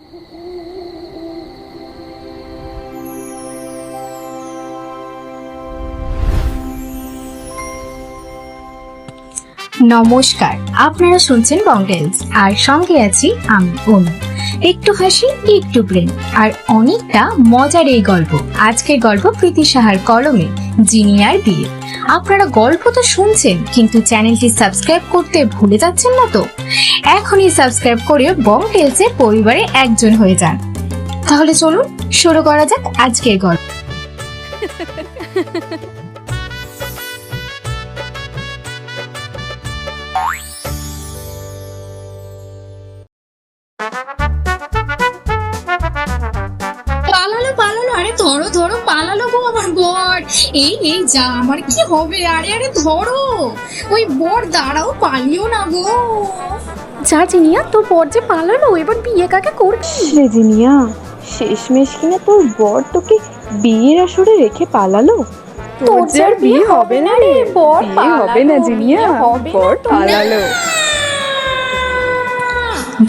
নমস্কার, আপনারা শুনছেন বংটেলস আর সঙ্গে আছি আমি অনু। একটু হাসি, একটু প্রেম আর অনেকটা মজার এই গল্প। আজকের গল্প প্রীতি সাহার কলমে, জিনিয়ার বিয়ে। আপনারা গল্প তো শুনছেন, কিন্তু চ্যানেলটি সাবস্ক্রাইব করতে ভুলে যাচ্ছেন না তো? এখনই সাবস্ক্রাইব করে বংটেলস এর পরিবারে একজন হয়ে যান। তাহলে চলুন শুরু করা যাক আজকের গল্প। পালালো পালালো, আরে ধরো ধরো, পালালো গো আমার বর। এই এই যা, আমার কি হবে? আরে আরে ধরো, ওই বর দাঁড়াও, পালিও না গো। যা জিনিয়া, তোর বর যে পালালো, এবার বিয়ে কাকে করবি রে জিনিয়া? শেষমেশ কিনা তোর বর তোকে বিয়ের আসরে রেখে পালালো? তোর যে আর বিয়ে হবে না রে, বর বিয়ে হবে না জিনিয়া, বর পালালো।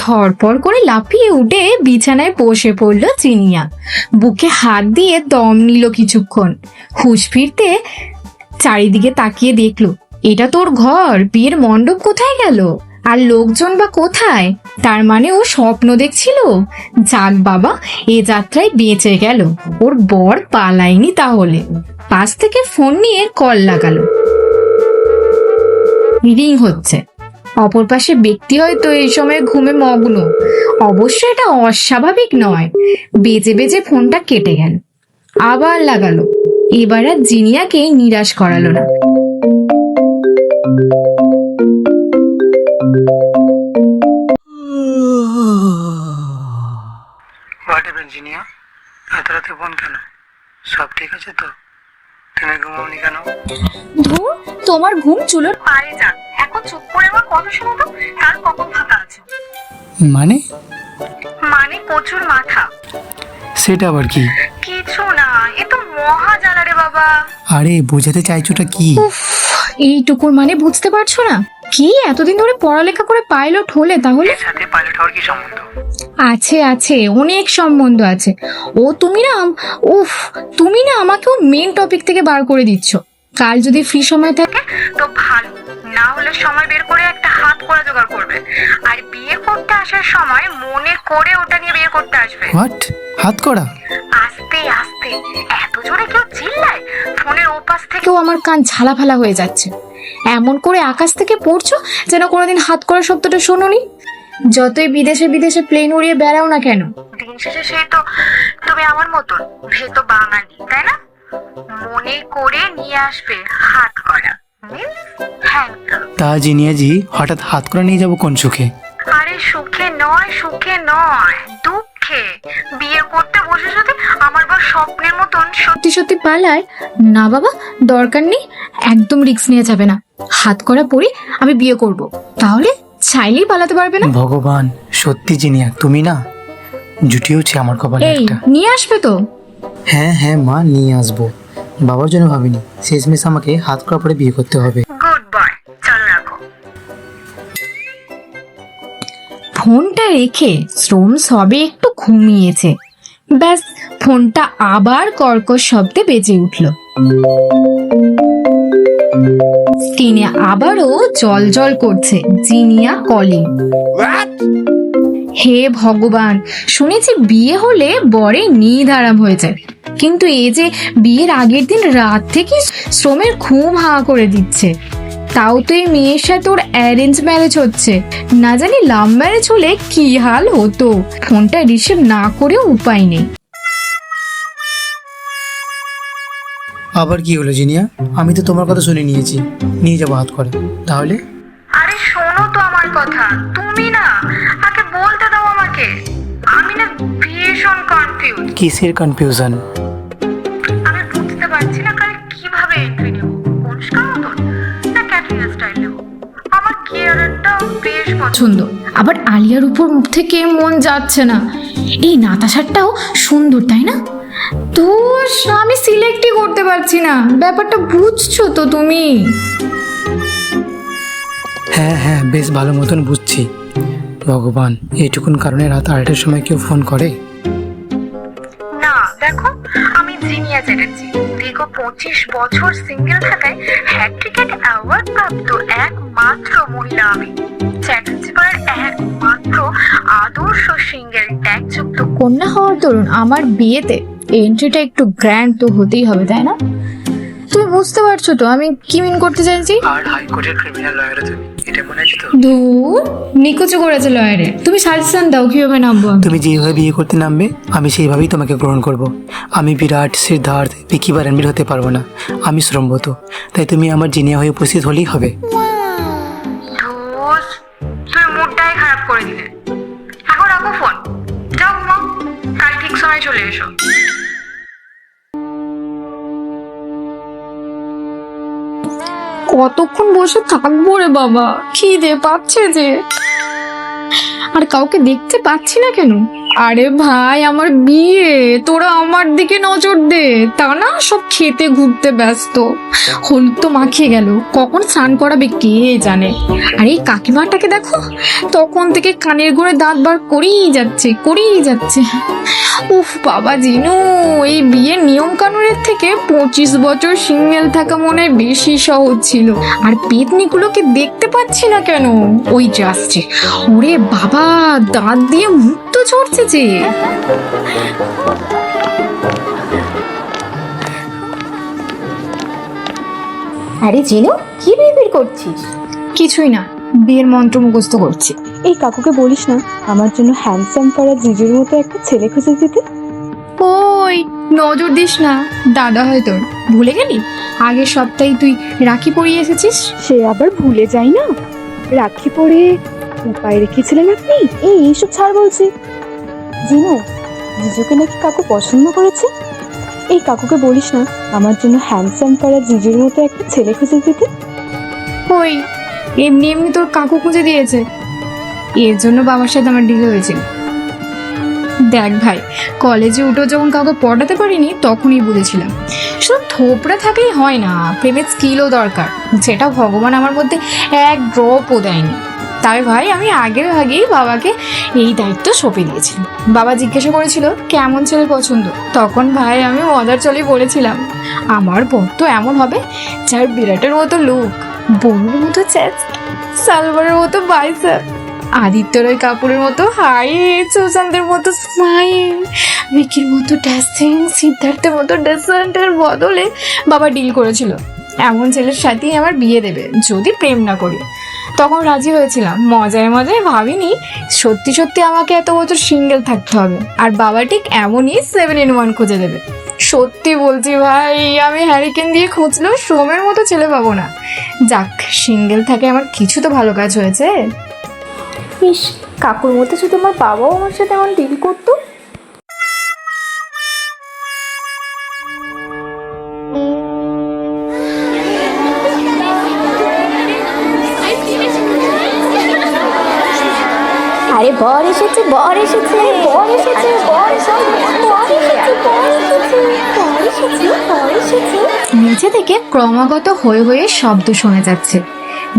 ধরপড় করে লাফিয়ে উঠে বিছানায় বসে পড়ল জিনিয়া। বুকে হাত দিয়ে দম নিল কিছুক্ষণ। হুঁশ ফিরতে চারিদিকে তাকিয়ে দেখলো, এটা তোর ঘর, বিয়ের মণ্ডপ কোথায় গেল? আর লোকজন বা কোথায়? তার মানে ও স্বপ্ন দেখছিল। যাক বাবা, এ যাত্রায় বেঁচে গেল। ওর বর পালায়নি তাহলে। পাশ থেকে ফোন নিয়ে কল লাগালো। রিং হচ্ছে। অপর পাশে ব্যক্তি হয়তো এই সময় ঘুমে মগ্ন। অবশ্য এটা অস্বাভাবিক নয়। বেজে বেজে ফোনটা কেটে গেল। আবার লাগালো। এবার আর জিনিয়াকে নিরাশ করালো না। হোয়াট হ্যাপেন জিনিয়া? এত রাতে ফোন কেন? সব ঠিক আছে তো? তুমি ঘুমাওনি কেন? ধুর, তোমার ঘুম চুলোর পারে যান। এখন চুপ করে আমার কথা শুনো তো, কার কখন ফাঁকা আছে? মানে? মানে প্রচুর মাথা। সেটা আবার কি? কিছু না, এ তো মহা জ্বালা রে বাবা। আরে বোঝাতে চাইছোটা কি? এইটুকুর মানে বুঝতে পারছো না? কি এতদিন ধরে পড়ালেখা করে পাইলট হলে তাহলে? এর সাথে পাইলট হওয়ার কি সম্বন্ধ? আছে আছে, অনেক সম্বন্ধ আছে। ও তুমি না, উফ, তুমি না আমাকে ওর মেন টপিক থেকে বার করে দিচ্ছ। কাল যদি ফ্রি সময় থাকে তো ভালো, না হলে সময় বের করে একটা হাত করা জোগাড় করবে। আর বিয়ে করতে আসার সময় মনে করে ওটা নিয়ে বিয়ে করতে আসবে। হোয়াট? হাত করা? আস্তে আস্তে, এত জোরে কেউ চিল্লায়, ফোনের ওপাশ থেকে কেউ আমার কান ঝালাফালা হয়ে যাচ্ছে। এমন করে আকাশ থেকে পড়ছো যেন কোনোদিন হাত করা শব্দটা শোনোনি। যতই বিদেশে বিদেশে প্লেন উড়িয়ে বেড়াও না কেন, দিন শেষে সেই তো তুমি আমার মতন, সে তো বাঙালি, তাই না? মনে করে নিয়ে আসবে হাত করা। হ্যাঙ্কার। তা জিনিয়া জি, হঠাৎ হাত করা নিয়ে যাবো কোন সুখে? আরে সুখে নয়, সুখে নয়, দুঃখে। বিয়ে করতে বসে যদি আমার বর স্বপ্নের মতন সত্যি সত্যি পালায় না বাবা, দরকার নেই। একদম রিস্ক নিয়ে যাবে না। হাত করা পরে আমি বিয়ে করব, তাহলে চাইলেই পালাতে পারবে না। ভগবান, সত্যি জিনিয়া তুমি না জুটিয়েছে আমার কপালে এই একটা। নিয়ে আসবে তো? হ্যাঁ হ্যাঁ মা, নিয়ে আসবো। বাবার জন্য ভাবিনি, শেষমেশ আমাকে হাত করা পরে বিয়ে করতে হবে। Good boy. চলো রাখো। ফোনটা রেখে শ্রম সবে একটু ঘুমিয়েছে। ব্যাস, ফোনটা আবার কর্কশ শব্দে বেজে উঠল। স্ক্রিনে আবারও জল জল করছে জিনিয়া কলিং। হে ভগবান, শুনেছি বিয়ে হলে বরে নিদ আরাম হয়ে যায়, কিন্তু এ যে বিয়ের আগের দিন রাত থেকে শ্রমের ঘুম হাঁ করে দিচ্ছে। তাও তো এই মেয়ের সাথে ওর অ্যারেঞ্জ ম্যারেজ হচ্ছে, না জানি লাভ ম্যারেজ হলে কি হাল হতো। ফোনটা রিসিভ না করেও উপায় নেই। আবার কি হলো জিনিয়া? আমি তো তোমার কথা শুনে নিয়েছি, নিয়ে যাবো হাত করে। তাহলে আরে শোনো তো আমার কথা, তুমি না আগে বলতে দাও আমাকে। আমি না ভীষণ কনফিউজ। কিসের কনফিউশন? আমি বুঝতে পারছি না কাল কিভাবে এন্ট্রি নেব, অনুষ্কা মতন না ক্যাটরিনা স্টাইল নেব। আমার কেয়ারটা বেশ পছন্দ, আবার আলিয়ার উপর মুখ থেকে মন যাচ্ছে না। এই নাতাশারটাও সুন্দর, তাই না? তো আমি সিলেক্টই করতে পারছি না। ব্যাপারটা বুঝছো তো তুমি? হ্যাঁ হ্যাঁ, বেশ ভালো মতন বুঝছি। ভগবান, এইটুকুন কারণে রাত 2:30টার সময় কেউ ফোন করে? না দেখো, আমি জিনিয়া চ্যাটার্জি। দীর্ঘ 25 বছর সিঙ্গেল থাকায় হ্যাট্রিকেট অ্যাওয়ার্ড প্রাপ্ত একমাত্র মহিলা আমি। চ্যাটার্জি পাড়ার একমাত্র আদর্শ সিঙ্গেল ট্যাগ যুক্ত। কন্যা হওয়ার দরুন আমার বিয়েতে এন্ট্রিটা একটু গ্র্যান্ড তো হতেই হবে, তাই না? তুমি বুঝতে পারছো তো আমি কি মিন করতে চাইছি? আর হাইকোর্টের ক্রিমিনাল লয়ার তুমি, এটা মনে আছে তো? ধুর, নিকুচু করেছে লয়ারে। তুমি সাজেশন দাও কিভাবে নামবো আমি। তুমি যেভাবে বিয়ে করতে নামবে আমি সেইভাবেই তোমাকে গ্রহণ করব। আমি বিরাট, সিদ্ধার্থ, ভিকি বা রণবীর হতে পারবো না। আমি শ্রমবত, তাই তুমি আমার জিনিয়া হয়ে উপস্থিত হলেই হবে। ধুস, তুমি মুডটাই খারাপ করে দিলে। এখন রাখো ফোন, যাও ঘুমাও, কাল ঠিক সময় চলে এসো। কতক্ষণ বসে থাকবো রে বাবা, খিদে পাচ্ছে যে। আর কাউকে দেখতে পাচ্ছি না কেন? আরে ভাই, আমার বিয়ে, তোরা আমার দিকে নজর দে। তা না, সব খেতে ঘুরতে ব্যস্ত। হলুদ তো মাখিয়ে গেল, কখন স্নান করাবে কে জানে। আর এই কাকিমাটাকে দেখো, তখন থেকে কানের গোড়ে দাঁত বার করেই যাচ্ছে। উফ বাবা জিনু, এই বিয়ের নিয়ম কানুনের থেকে 25 বছর সিঙ্গেল থাকা মনে হয় বেশি সহজ ছিল। আর পেতনিগুলোকে দেখতে পাচ্ছি না কেন? ওই যে আসছে। ওরে বাবা, দাঁত দিয়ে মুখ তো ঝরছে যে। আরে জিনু, কি বিড়বিড় করছিস? কিছুই না, বিয়ের মন্ত্র মুখস্থ করছি। এই কাকুকে বলিস না আমার জন্য হ্যান্ডসাম করা জিজুর মতো একটা ছেলে খুঁজে দিতে। ওই নজর দিস না, দাদা হয় তোর। ভুলে গেলি আগের সপ্তাহে তুই রাখি পরিয়ে এসেছিস? সে আবার ভুলে যাই না? রাখি পরে উপায় রেখেছিলেন আপনি। এইসব ছাড় বলছি। জিনু, জিজুকে নাকি কাকু পছন্দ করেছে। এই কাকুকে বলিস না আমার জন্য হ্যান্ডসাম করা জিজুর মতো একটা ছেলে খুঁজে দিতে। ওই এমনি এমনি তোর কাকু খুঁজে দিয়েছে, এর জন্য বাবার সাথে আমার ডিল হয়েছিল। দেখ ভাই, কলেজে উঠো যখন কাউকে পড়াতে পারিনি তখনই বুঝেছিলাম শুধু থোপড়া থাকলেই হয় না, প্রেমের স্কিলও দরকার, যেটা ভগবান আমার মধ্যে এক ড্রপও দেয়নি। তাই ভাই আমি আগেই বাবাকে এই দায়িত্ব সঁপে দিয়েছিলাম। বাবা জিজ্ঞাসা করেছিল কেমন ছেলে পছন্দ, তখন ভাই আমি মজার চলে বলেছিলাম আমার বর তো এমন হবে যার বিরাটের মতো লুক, বনুর মতো চেস্ট, সালভারের মতো বাইসেপ, আদিত্য রয় কাপুরের মতো হাইট, সুশান্তের মতো স্মাইল, ভিকির মতো ড্যাসিং, সিদ্ধার্থের মতো ডেসেন্টের বদলে বাবা ডিল করেছিল এমন ছেলের সাথেই আমার বিয়ে দেবে যদি প্রেম না করি। তখন রাজি হয়েছিলাম, মজায় ভাবিনি সত্যি আমাকে এত বছর সিঙ্গেল থাকতে হবে, আর বাবা ঠিক এমনই 7 in 1 খুঁজে দেবে। সত্যি বলছি ভাই, আমি হ্যারিকেন দিয়ে খুঁজলেও সোমের মতো ছেলে পাবো না। যাক, সিঙ্গেল থাকে আমার কিছু তো ভালো কাজ হয়েছে। ইস, কাকুর মতো শুধু আমার বাবাও আমার সাথে এমন ডিল করতো। আরে বর এসেছে, বর এসেছে, বর এসেছে, বর এসেছে, বর এসেছে, বর এসেছে, বর এসেছে, বর এসেছে। নিচে থেকে ক্রমাগত হয়ে শব্দ শোনা যাচ্ছে,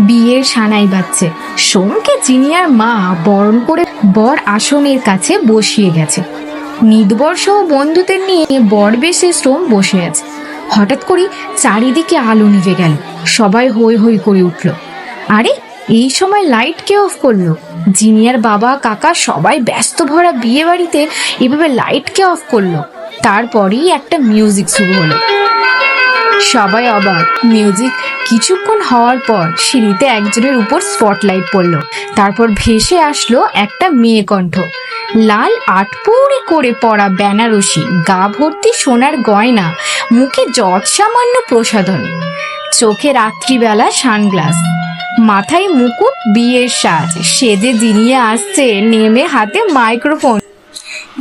বিয়ের সানাই বাজছে। সোমকে জিনিয়ার মা বরণ করে বর আসনের কাছে বসিয়ে গেছে। নিদবর সহ বন্ধুদের নিয়ে বর বেশে শ্রম বসে আছে। হঠাৎ করে চারিদিকে আলো নিভে গেল, সবাই হই করে উঠল। আরে এই সময় লাইট কে অফ করলো? জিনিয়ার বাবা কাকা সবাই ব্যস্ত ভরা বিয়ে বাড়িতে এভাবে লাইট কে অফ করলো? তারপরেই একটা মিউজিক শুরু হলো। সবাই অবাক। মিউজিক কিছুক্ষণ হওয়ার পর সিঁড়িতে একজনের উপর স্পটলাইট পড়লো। তারপর ভেসে আসলো একটা মেয়ে কণ্ঠ, লাল আটপৌড়ে করে পরা বেনারসি, গা ভর্তি সোনার গয়না, মুখে যৎ সামান্য প্রসাধন, চোখে রাত্রিবেলা সানগ্লাস, মাথায় মুকুট, বিয়ের সাজ সেজে জিনিয়ে আসছে নেমে, হাতে মাইক্রোফোন।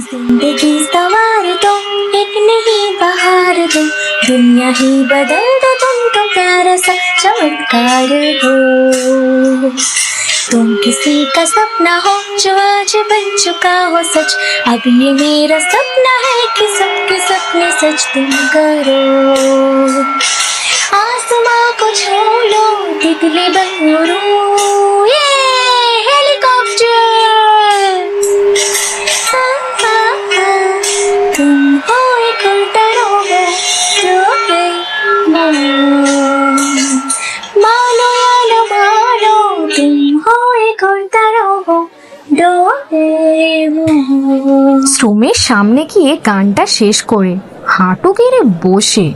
जिंदगी सवार दो, एक नहीं बहार दो, दुनिया ही बदल दो, तुम तो प्यारा सा चमत्कार हो। तुम किसी का सपना हो जो आज बन चुका हो सच, अब ये मेरा सपना है कि सबके सपने सच तुम करो। आसमां को छू लो, तितली बनूं, ये हेलीकॉप्टर শ্রমের সামনে গিয়ে গানটা শেষ করে হাঁটু গেড়ে বসে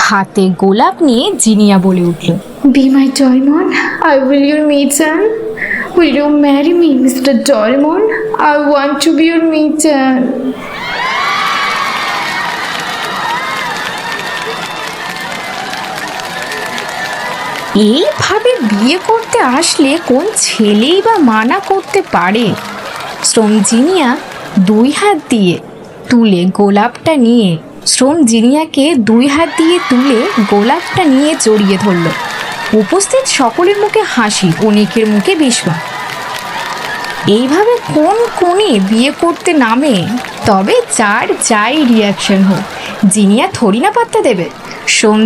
হাতে গোলাপ নিয়ে জিনিয়া বলে উঠল, Be my Doraemon, I will your maiden. Will you marry me, Mr. Doraemon? I want to be your maiden. এইভাবে বিয়ে করতে আসলে কোন ছেলেই বা মানা করতে পারে? শ্রম জিনিয়া 2 হাত দিয়ে তুলে গোলাপটা নিয়ে জিনিয়াকে 2 হাত দিয়ে তুলে গোলাপটা নিয়ে জড়িয়ে ধরল। উপস্থিত সকলের মুখে হাসি, অনেকের মুখে বিস্ময়। এইভাবে কোন কোণে বিয়ে করতে নামে? তবে যার যাই রিয়াকশন হোক, জিনিয়া থরি না পাত্তা দেবে।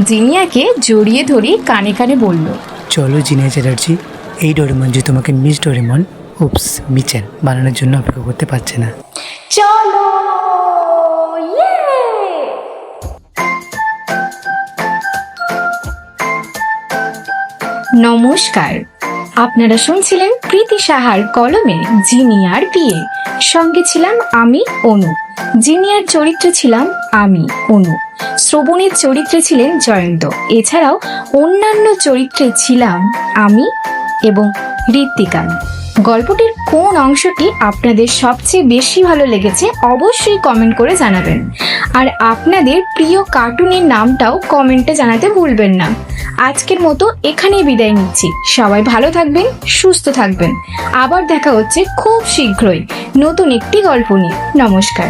জিনিয়াকে জড়িয়ে ধরে কানে কানে বলল, চলো জিনিয়া চ্যাটার্জি, এই ডোরেমন যে তোমাকে মিস ডোরেমন উপস মিচেল বানানোর জন্য অপেক্ষা করতে পারছে না। চলো নমস্কার, আপনারা শুনছিলেন প্রীতি সাহার কলমে জিনিয়ার বিয়ে। সঙ্গে ছিলাম আমি অনু। জিনিয়ার চরিত্রে ছিলাম আমি অনু। শ্রবণের চরিত্রে ছিলেন জয়ন্ত। এছাড়াও অন্যান্য চরিত্রে ছিলাম আমি এবং ঋত্বিকা। গল্পটির কোন অংশটি আপনাদের সবচেয়ে বেশি ভালো লেগেছে অবশ্যই কমেন্ট করে জানাবেন। আর আপনাদের প্রিয় কার্টুনের নামটাও কমেন্টে জানাতে ভুলবেন না। আজকের মতো এখানেই বিদায় নিচ্ছি। সবাই ভালো থাকবেন, সুস্থ থাকবেন। আবার দেখা হচ্ছে খুব শীঘ্রই নতুন একটি গল্প নিয়ে। নমস্কার।